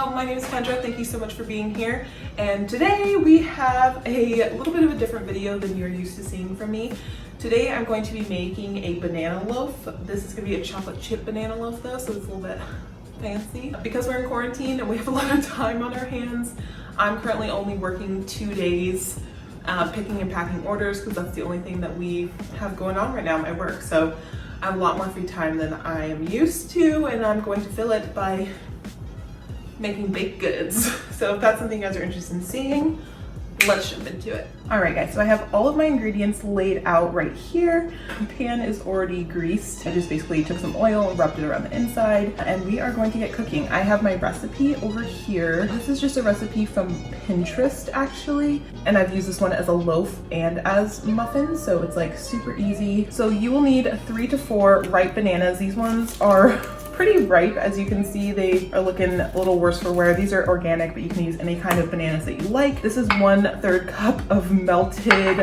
Hello, my name is Kendra. Thank you so much for being here. And today we have a little bit of a different video than you're used to seeing from me. Today I'm going to be making a banana loaf. This is going to be a chocolate chip banana loaf though, so it's a little bit fancy. Because we're in quarantine and we have a lot of time on our hands, I'm currently only working 2 days picking and packing orders because that's the only thing that we have going on right now at my work. So I have a lot more free time than I am used to, and I'm going to fill it by making baked goods. So if that's something you guys are interested in seeing, let's jump into it. All right guys, so I have all of my ingredients laid out right here. The pan is already greased. I just basically took some oil and rubbed it around the inside, and we are going to get cooking. I have my recipe over here. This is just a recipe from Pinterest actually, and I've used this one as a loaf and as muffins, so it's like super easy. So you will need 3 to 4 ripe bananas. These ones are pretty ripe. As you can see, they are looking a little worse for wear. These are organic, but you can use any kind of bananas that you like. This is 1/3 cup of melted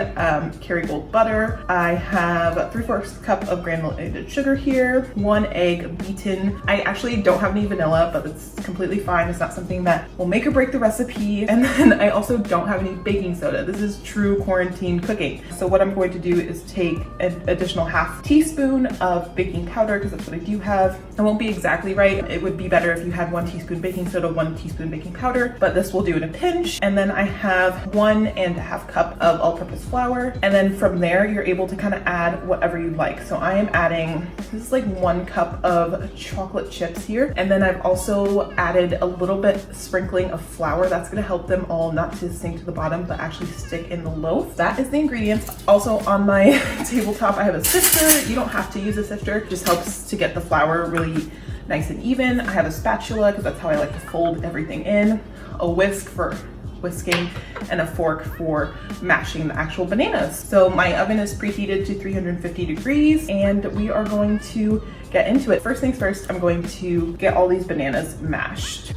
Kerrygold butter. I have 3/4 cup of granulated sugar here, 1 egg beaten. I actually don't have any vanilla, but it's completely fine. It's not something that will make or break the recipe. And then I also don't have any baking soda. This is true quarantine cooking. So what I'm going to do is take an additional 1/2 teaspoon of baking powder, because that's what I do have. It won't be exactly right. It would be better if you had 1 teaspoon baking soda, 1 teaspoon baking powder, but this will do in a pinch. And then I have 1.5 cup of all-purpose flour. And then from there, you're able to kind of add whatever you like. So I am adding, this is like 1 cup of chocolate chips here. And then I've also added a little bit sprinkling of flour. That's gonna help them all not to sink to the bottom, but actually stick in the loaf. That is the ingredients. Also on my tabletop, I have a sifter. You don't have to use a sifter. It just helps to get the flour really nice and even. I have a spatula because that's how I like to fold everything in, a whisk for whisking, and a fork for mashing the actual bananas. So my oven is preheated to 350 degrees and we are going to get into it. First things first, I'm going to get all these bananas mashed.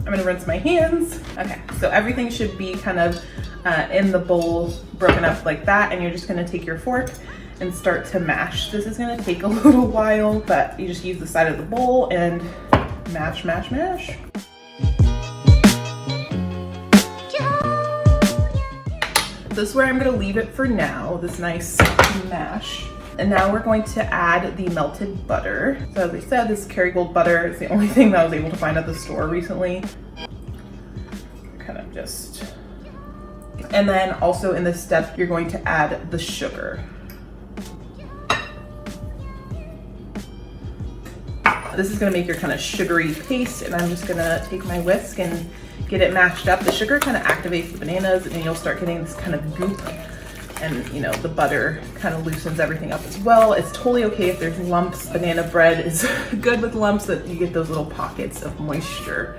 I'm gonna rinse my hands. Okay, so everything should be kind of in the bowl, broken up like that, and you're just gonna take your fork and start to mash. This is gonna take a little while, but you just use the side of the bowl and mash, mash, mash. This is where I'm gonna leave it for now, this nice mash. And now we're going to add the melted butter. So as I said, this Kerrygold butter is the only thing that I was able to find at the store recently. Kind of just, and then also in this step, you're going to add the sugar. This is gonna make your kind of sugary paste, and I'm just gonna take my whisk and get it mashed up. The sugar kind of activates the bananas, and then you'll start getting this kind of goop. And you know, the butter kind of loosens everything up as well. It's totally okay if there's lumps. Banana bread is good with lumps, that you get those little pockets of moisture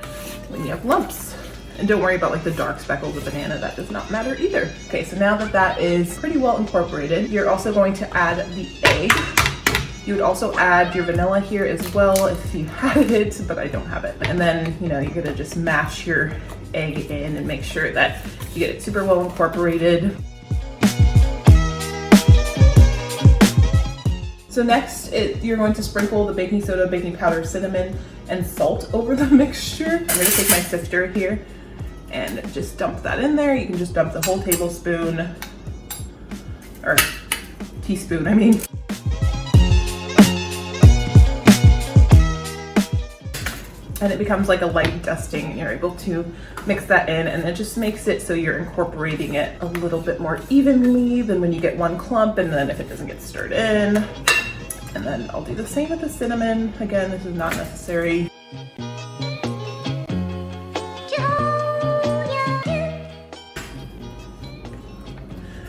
when you have lumps. And don't worry about like the dark speckles of banana, that does not matter either. Okay, so now that that is pretty well incorporated, you're also going to add the egg. You would also add your vanilla here as well if you had it, but I don't have it. And then, you know, you're gonna just mash your egg in and make sure that you get it super well incorporated. So next, you're going to sprinkle the baking soda, baking powder, cinnamon, and salt over the mixture. I'm gonna take my sifter here and just dump that in there. You can just dump the whole tablespoon, or teaspoon, I mean. And it becomes like a light dusting, and you're able to mix that in, and it just makes it so you're incorporating it a little bit more evenly than when you get one clump, and then if it doesn't get stirred in. And then I'll do the same with the cinnamon. Again, this is not necessary.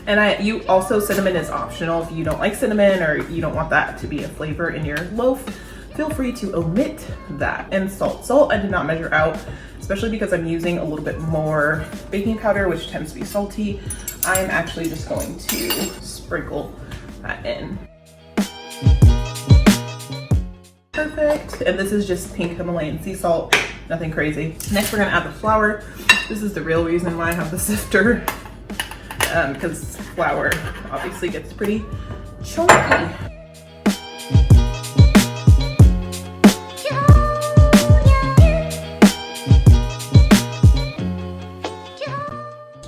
And you also, cinnamon is optional. If you don't like cinnamon or you don't want that to be a flavor in your loaf, feel free to omit that. And salt. Salt I did not measure out, especially because I'm using a little bit more baking powder, which tends to be salty. I'm actually just going to sprinkle that in. Perfect. And this is just pink Himalayan sea salt, nothing crazy. Next, we're gonna add the flour. This is the real reason why I have the sifter, because flour obviously gets pretty chunky.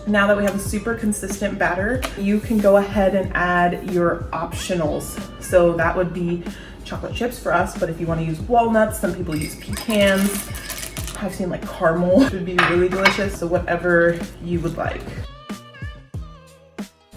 Now that we have a super consistent batter, you can go ahead and add your optionals. So that would be chocolate chips for us, but if you want to use walnuts, some people use pecans. I've seen like caramel would be really delicious, so whatever you would like.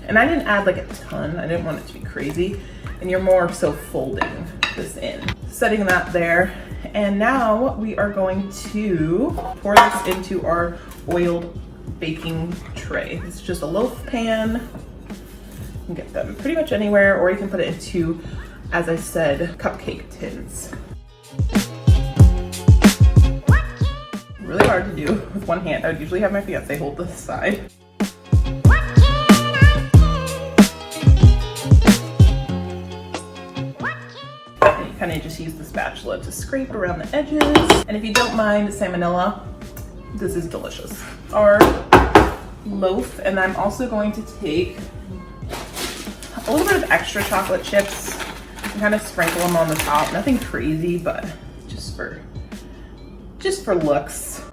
And I didn't add like a ton, I didn't want it to be crazy. And you're more so folding this in. Setting that there. And now we are going to pour this into our oiled baking tray. It's just a loaf pan. You can get them pretty much anywhere, or you can put it into, as I said, cupcake tins. Really hard to do with one hand. I would usually have my fiance hold this side. And you kind of just use the spatula to scrape around the edges. And if you don't mind salmonella, this is delicious. Our loaf, and I'm also going to take a little bit of extra chocolate chips and kind of sprinkle them on the top. Nothing crazy, but just for looks.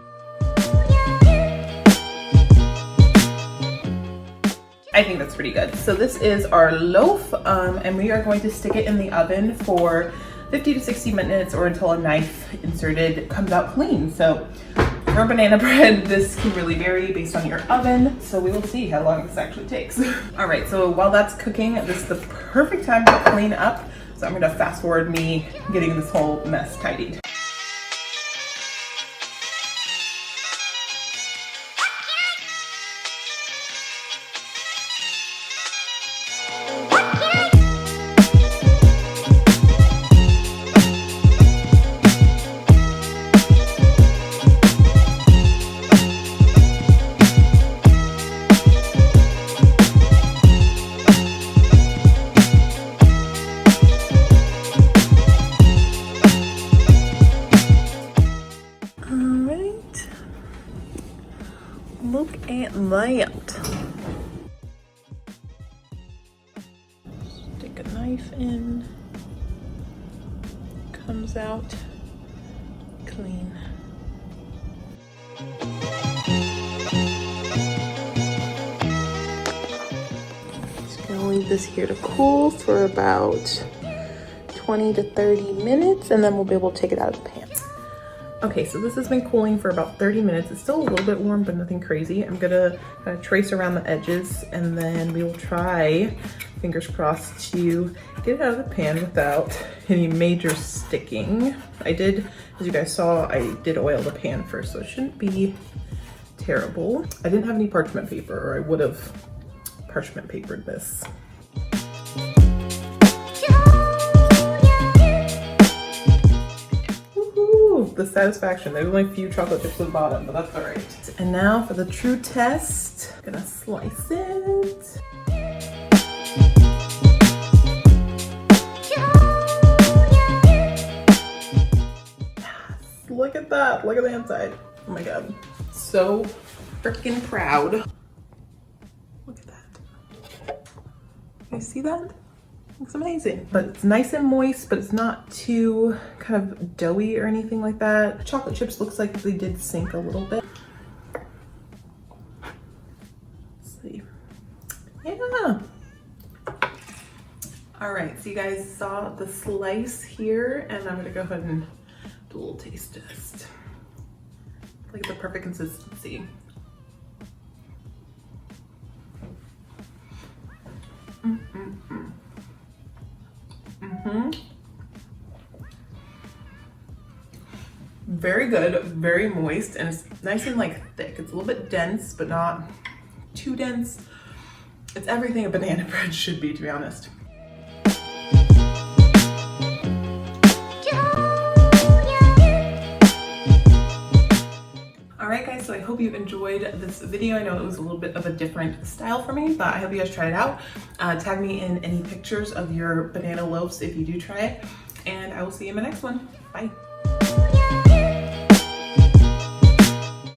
I think that's pretty good. So this is our loaf, and we are going to stick it in the oven for 50 to 60 minutes or until a knife inserted comes out clean. So for banana bread, this can really vary based on your oven. So we will see how long this actually takes. All right, so while that's cooking, this is the perfect time to clean up. So I'm gonna fast forward me getting this whole mess tidied. Look at that. Stick a knife in. Comes out clean. Just gonna leave this here to cool for about 20 to 30 minutes, and then we'll be able to take it out of the pan. Okay, so this has been cooling for about 30 minutes. It's still a little bit warm, but nothing crazy. I'm gonna kind of trace around the edges, and then we will try, fingers crossed, to get it out of the pan without any major sticking. I did, as you guys saw, I did oil the pan first, so it shouldn't be terrible. I didn't have any parchment paper, or I would have parchment papered this. The satisfaction. There's only a few chocolate chips at the bottom, but that's all right. And now for the true test. I'm gonna slice it. Yes, look at that. Look at the inside. Oh my God. So freaking proud. Look at that. You see that? Looks amazing. But it's nice and moist, but it's not too kind of doughy or anything like that. Chocolate chips looks like they did sink a little bit. Let's see. Yeah. All right, so you guys saw the slice here, and I'm gonna go ahead and do a little taste test. Look at the perfect consistency. Very good, very moist, and it's nice and like thick. It's a little bit dense, but not too dense. It's everything a banana bread should be, to be honest. Alright guys, so I hope you enjoyed this video. I know it was a little bit of a different style for me, but I hope you guys try it out. Tag me in any pictures of your banana loaves if you do try it, and I will see you in my next one. Bye.